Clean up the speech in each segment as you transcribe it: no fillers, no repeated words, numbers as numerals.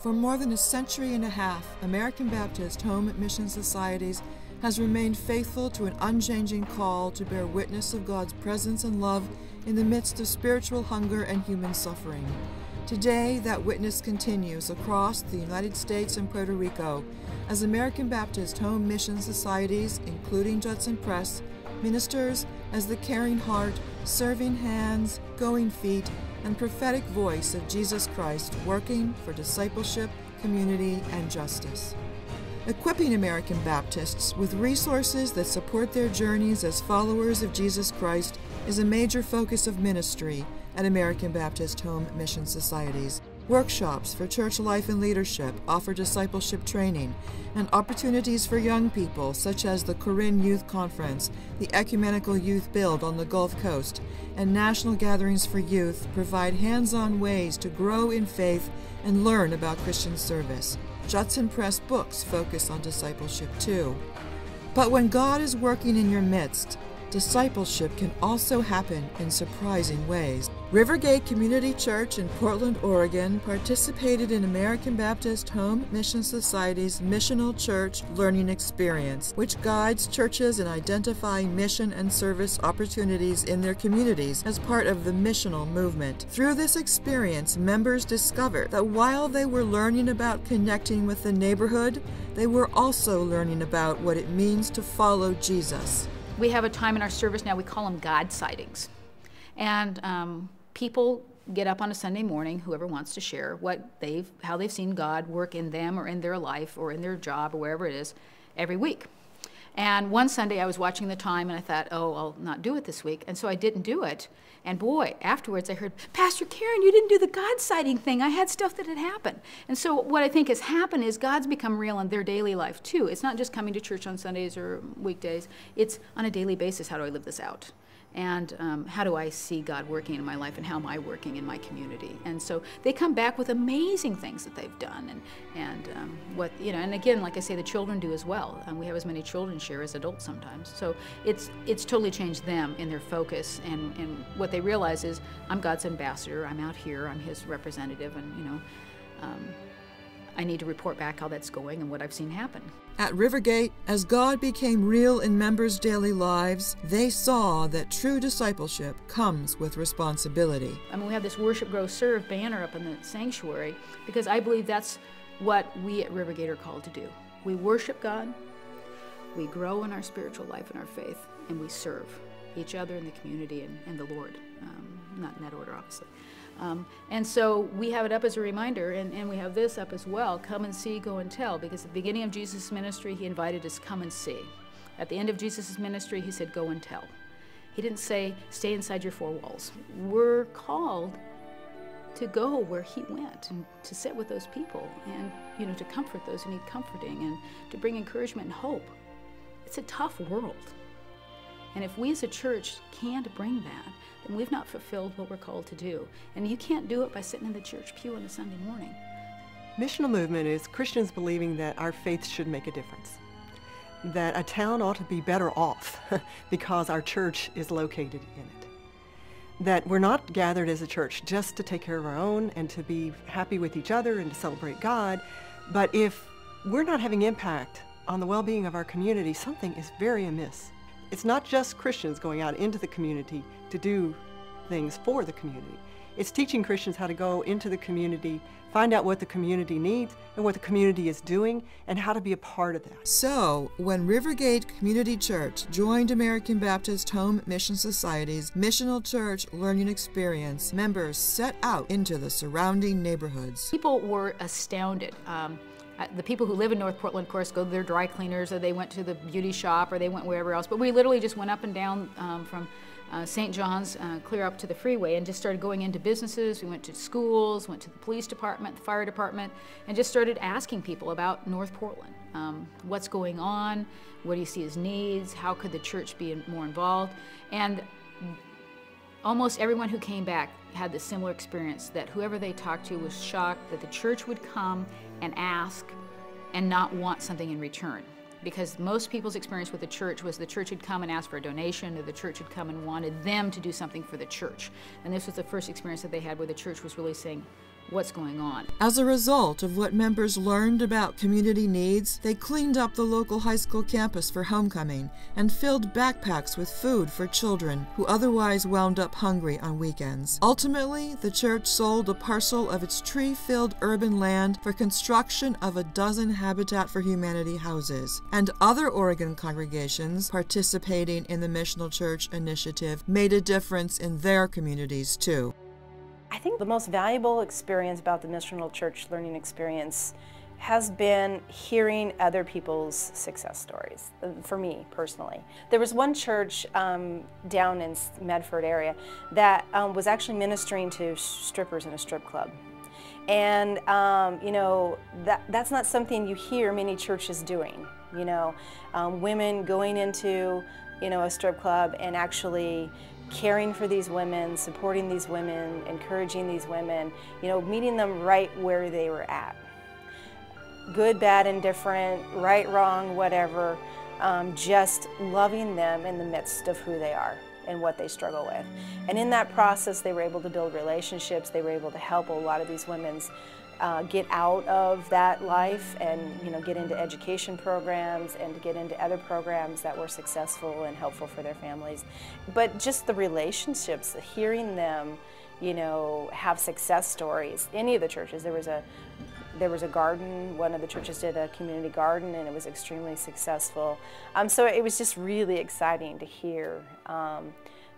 For more than a century and a half, American Baptist Home Mission Societies has remained faithful to an unchanging call to bear witness of God's presence and love in the midst of spiritual hunger and human suffering. Today, that witness continues across the United States and Puerto Rico as American Baptist Home Mission Societies, including Judson Press, ministers as the caring heart, serving hands, going feet, and prophetic voice of Jesus Christ working for discipleship, community, and justice. Equipping American Baptists with resources that support their journeys as followers of Jesus Christ is a major focus of ministry at American Baptist Home Mission Societies. Workshops for church life and leadership offer discipleship training, and opportunities for young people such as the Corinne Youth Conference, the Ecumenical Youth Build on the Gulf Coast, and national gatherings for youth provide hands-on ways to grow in faith and learn about Christian service. Judson Press books focus on discipleship too. But when God is working in your midst, discipleship can also happen in surprising ways. Rivergate Community Church in Portland, Oregon participated in American Baptist Home Mission Society's Missional Church Learning Experience, which guides churches in identifying mission and service opportunities in their communities as part of the missional movement. Through this experience, members discovered that while they were learning about connecting with the neighborhood, they were also learning about what it means to follow Jesus. We have a time in our service now, we call them God sightings. And people get up on a Sunday morning, whoever wants to share how they've seen God work in them or in their life or in their job or wherever it is every week. And one Sunday I was watching the time and I thought, oh, I'll not do it this week. And so I didn't do it. And boy, afterwards I heard, Pastor Karen, you didn't do the God sighting thing. I had stuff that had happened. And so what I think has happened is God's become real in their daily life too. It's not just coming to church on Sundays or weekdays. It's on a daily basis, how do I live this out? And how do I see God working in my life, and how am I working in my community? And so they come back with amazing things that they've done, and and again, like I say, the children do as well. We have as many children share as adults sometimes. So it's totally changed them in their focus, and what they realize is, I'm God's ambassador. I'm out here. I'm His representative, and I need to report back how that's going and what I've seen happen. At Rivergate, as God became real in members' daily lives, they saw that true discipleship comes with responsibility. I mean, we have this Worship, Grow, Serve banner up in the sanctuary because I believe that's what we at Rivergate are called to do. We worship God, we grow in our spiritual life and our faith, and we serve each other in the community and the Lord. Not in that order, obviously. And so we have it up as a reminder, and we have this up as well, come and see, go and tell, because at the beginning of Jesus' ministry, He invited us, come and see. At the end of Jesus' ministry, He said, go and tell. He didn't say, stay inside your four walls. We're called to go where He went and to sit with those people and, to comfort those who need comforting and to bring encouragement and hope. It's a tough world. And if we as a church can't bring that, then we've not fulfilled what we're called to do. And you can't do it by sitting in the church pew on a Sunday morning. Missional movement is Christians believing that our faith should make a difference, that a town ought to be better off because our church is located in it, that we're not gathered as a church just to take care of our own and to be happy with each other and to celebrate God, but if we're not having impact on the well-being of our community, something is very amiss. It's not just Christians going out into the community to do things for the community. It's teaching Christians how to go into the community, find out what the community needs and what the community is doing, and how to be a part of that. So, when Rivergate Community Church joined American Baptist Home Mission Society's Missional Church Learning Experience, members set out into the surrounding neighborhoods. People were astounded. The people who live in North Portland, of course, go to their dry cleaners, or they went to the beauty shop, or they went wherever else. But we literally just went up and down from St. John's clear up to the freeway and just started going into businesses. We went to schools, went to the police department, the fire department, and just started asking people about North Portland. What's going on? What do you see as needs? How could the church be more involved? And almost everyone who came back had the similar experience, that whoever they talked to was shocked that the church would come and ask and not want something in return. Because most people's experience with the church was the church would come and ask for a donation, or the church would come and wanted them to do something for the church. And this was the first experience that they had where the church was really saying, what's going on. As a result of what members learned about community needs, they cleaned up the local high school campus for homecoming and filled backpacks with food for children who otherwise wound up hungry on weekends. Ultimately, the church sold a parcel of its tree-filled urban land for construction of a dozen Habitat for Humanity houses, and other Oregon congregations participating in the Missional Church initiative made a difference in their communities too. I think the most valuable experience about the Missional Church learning experience has been hearing other people's success stories, for me personally. There was one church down in Medford area that was actually ministering to strippers in a strip club. And you know, that's not something you hear many churches doing. You know, women going into, you know, a strip club and actually caring for these women, supporting these women, encouraging these women, you know, meeting them right where they were at. Good, bad, indifferent, right, wrong, whatever, just loving them in the midst of who they are and what they struggle with. And in that process, they were able to build relationships. They were able to help a lot of these women get out of that life and, you know, get into education programs and to get into other programs that were successful and helpful for their families. But just the relationships, hearing them, you know, have success stories. Any of the churches, there was a garden. One of the churches did a community garden, and it was extremely successful. So it was just really exciting to hear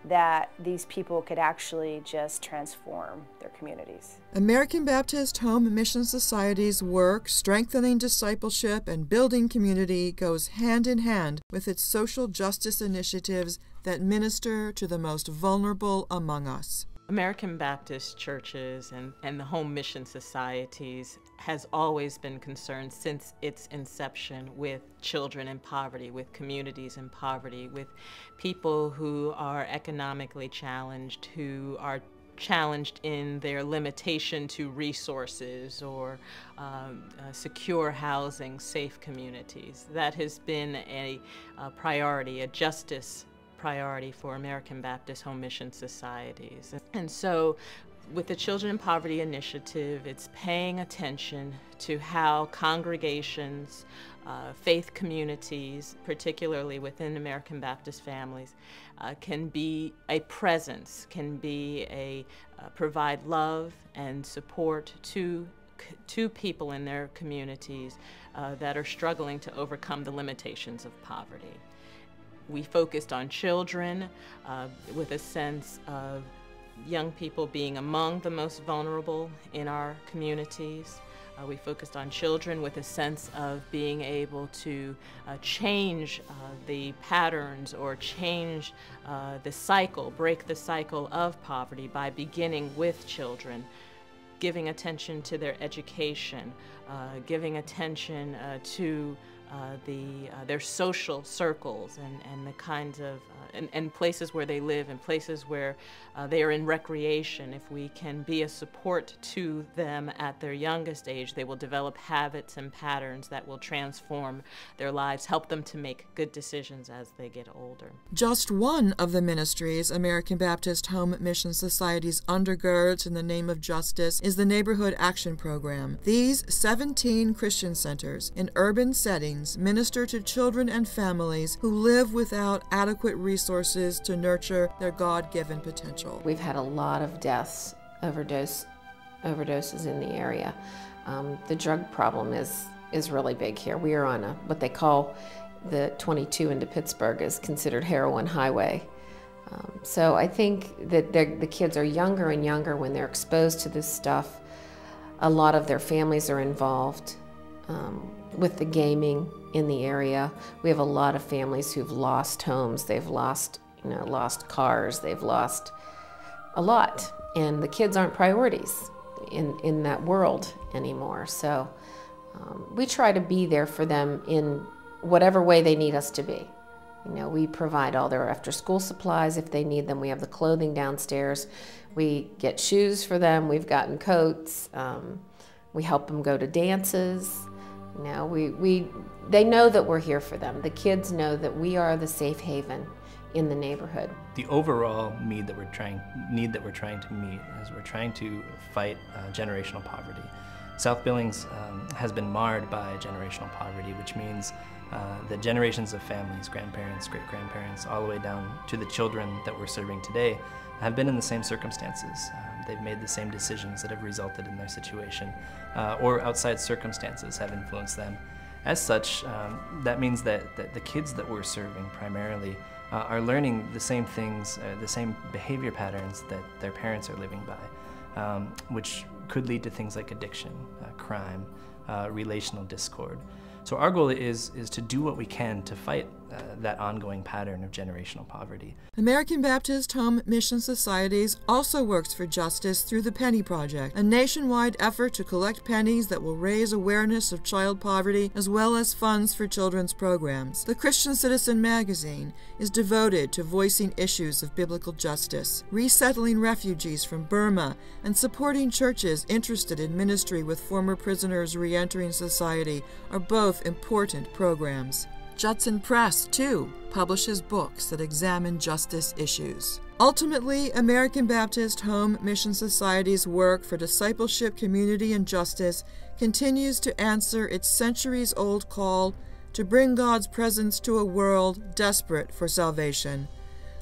that these people could actually just transform their communities. American Baptist Home Mission Society's work strengthening discipleship and building community goes hand in hand with its social justice initiatives that minister to the most vulnerable among us. American Baptist churches and the home mission societies has always been concerned since its inception with children in poverty, with communities in poverty, with people who are economically challenged, who are challenged in their limitation to resources or secure housing, safe communities. That has been a priority, a justice priority for American Baptist Home Mission Societies. And so with the Children in Poverty Initiative, it's paying attention to how congregations, faith communities, particularly within American Baptist families, can be a presence, can be provide love and support to people in their communities that are struggling to overcome the limitations of poverty. We focused on children with a sense of young people being among the most vulnerable in our communities. We focused on children with a sense of being able to change the patterns or change the cycle, break the cycle of poverty by beginning with children, giving attention to their education, giving attention to their social circles and the kinds of and places where they live and places where they are in recreation. If we can be a support to them at their youngest age, they will develop habits and patterns that will transform their lives, help them to make good decisions as they get older. Just one of the ministries American Baptist Home Mission Societies undergirds in the name of justice is the Neighborhood Action Program. These 17 Christian centers in urban settings minister to children and families who live without adequate resources to nurture their God-given potential. We've had a lot of deaths, overdoses in the area. The drug problem is really big here. We are on what they call the 22 into Pittsburgh is considered heroin highway. So I think that the kids are younger and younger when they're exposed to this stuff. A lot of their families are involved with the gaming in the area. We have a lot of families who've lost homes. They've lost, lost cars. They've lost a lot. And the kids aren't priorities in that world anymore. So we try to be there for them in whatever way they need us to be. We provide all their after-school supplies if they need them. We have the clothing downstairs. We get shoes for them. We've gotten coats. We help them go to dances. They know that we're here for them. The kids know that we are the safe haven in the neighborhood. The overall need that we're trying to meet is we're trying to fight generational poverty. South Billings has been marred by generational poverty, which means that generations of families, grandparents, great-grandparents, all the way down to the children that we're serving today have been in the same circumstances. They've made the same decisions that have resulted in their situation, or outside circumstances have influenced them. As such, that means that the kids that we're serving primarily are learning the same things, the same behavior patterns that their parents are living by, which could lead to things like addiction, crime, relational discord. So our goal is to do what we can to fight that ongoing pattern of generational poverty. American Baptist Home Mission Societies also works for justice through the Penny Project, a nationwide effort to collect pennies that will raise awareness of child poverty as well as funds for children's programs. The Christian Citizen magazine is devoted to voicing issues of biblical justice, resettling refugees from Burma, and supporting churches interested in ministry with former prisoners re-entering society are both important programs. Judson Press, too, publishes books that examine justice issues. Ultimately, American Baptist Home Mission Society's work for discipleship, community, and justice continues to answer its centuries-old call to bring God's presence to a world desperate for salvation,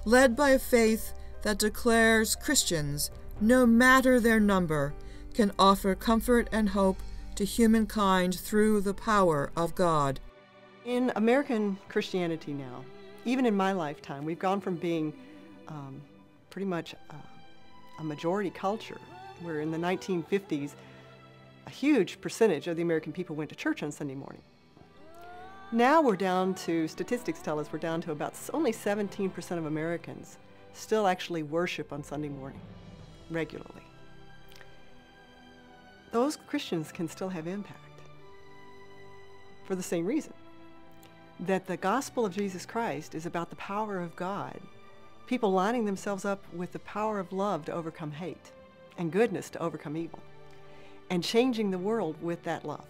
led by a faith that declares Christians, no matter their number, can offer comfort and hope to humankind through the power of God. In American Christianity now, even in my lifetime, we've gone from being pretty much a majority culture, where in the 1950s, a huge percentage of the American people went to church on Sunday morning. Now we're down to, statistics tell us we're down to about only 17% of Americans still actually worship on Sunday morning regularly. Those Christians can still have impact for the same reason, that the gospel of Jesus Christ is about the power of God, people lining themselves up with the power of love to overcome hate and goodness to overcome evil, and changing the world with that love.